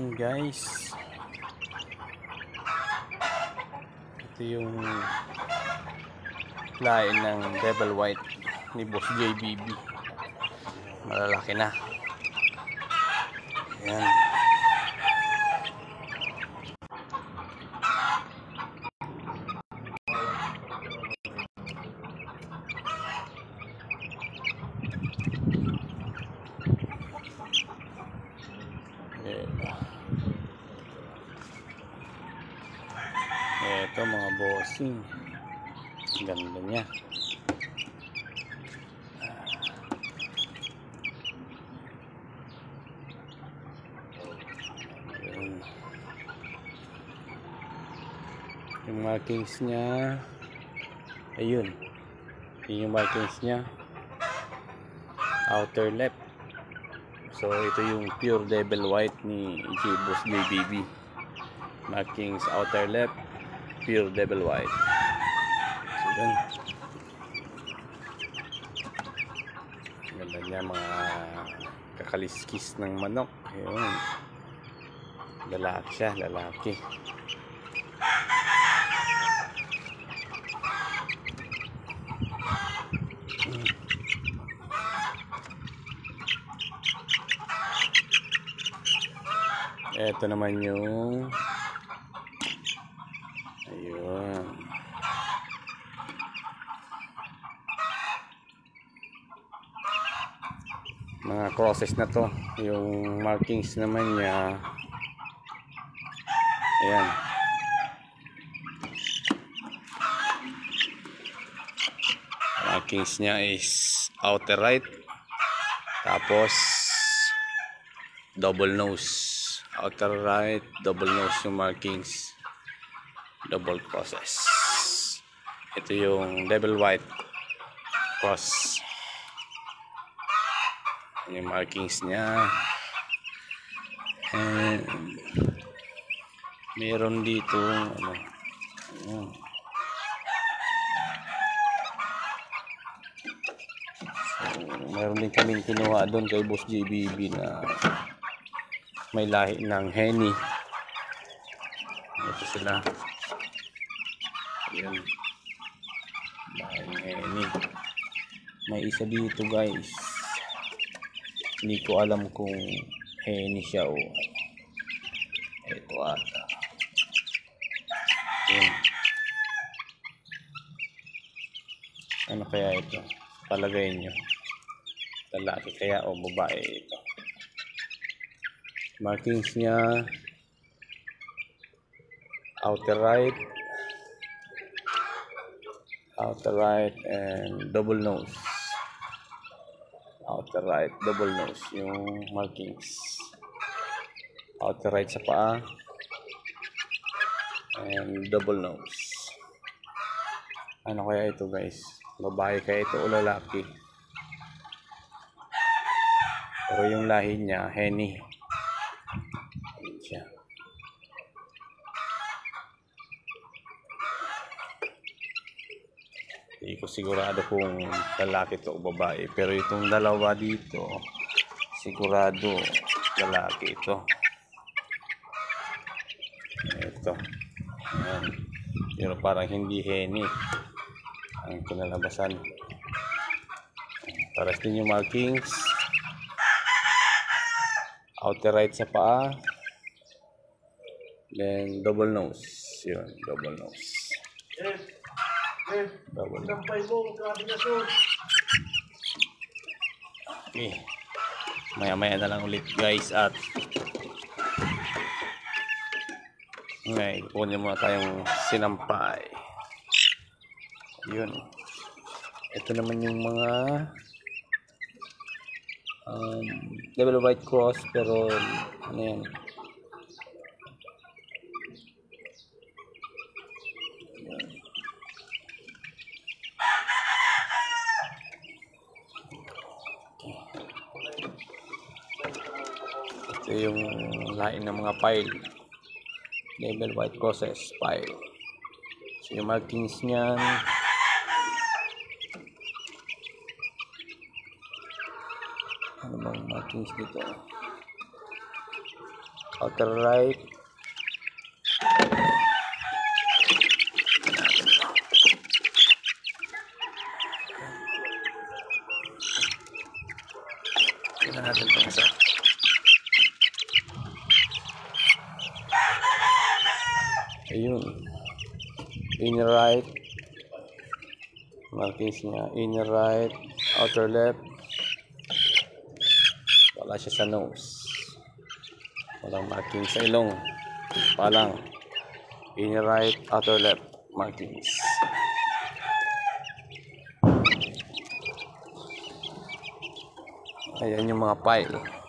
Ayan guys, ito yung lain ng Devil White ni Boss JBB. Malalaki na. Ayan. Ito mga bossing, ganda niya. Yung markings niya, ayun, yung markings niya, outer left. So ito yung pure Devil White ni Boss JBB. Markings outer left, pure Devil White. So yun, ganda niya, mga kakaliskis ng manok. Ayun, lalaki siya, lalaki. Ito naman yung ayun, mga crosses na to. Yung markings naman niya, ayan, markings niya is outer right, tapos double nose. Outer right, double nose yung markings, double crosses. Ito yung Devil White cross, yung markings niya. And meron dito ano, so, meron din kaming kinuha doon kay Boss JBB na may lahi ng Henny. Ito sila. Ayan, lahing Henny. May isa dito guys, hindi ko alam kung Henny siya o ito ata. Ayan. Ano kaya ito? Palagay nyo, lalaki kaya o babae ito? Markings niya outer right and double nose. Outer right, double nose yung markings. Outer right sa paa and double nose. Ano kaya ito guys? Babae kaya ito o lalaki? Pero yung lahi niya Henny. Hindi ko sigurado kung lalaki to o babae, pero itong dalawa dito sigurado lalaki ito. Ito. Ayan. Pero parang hindi Henny ang kinalabasan. Pares din yung markings. Outer right sa paa. Then double nose. Yun, double nose. Double nose. Okay. Maya-maya na lang ulit guys, at ngayon kunin muna tayong sinampay. Yun. Ito naman yung mga Devil White cross, pero ano yan, ito yung lain ng mga pile, Devil White crosses pile. So yung markings niyan, ano bang markings dito? outer right. Tingnan natin itong isa. Ayun. Inner right. Markings niya. Inner right. Outer left. Wala siya sa nose. Walang marking sa ilong. Palang. Inner right. Outer left. Markings. Ayan yung mga pile.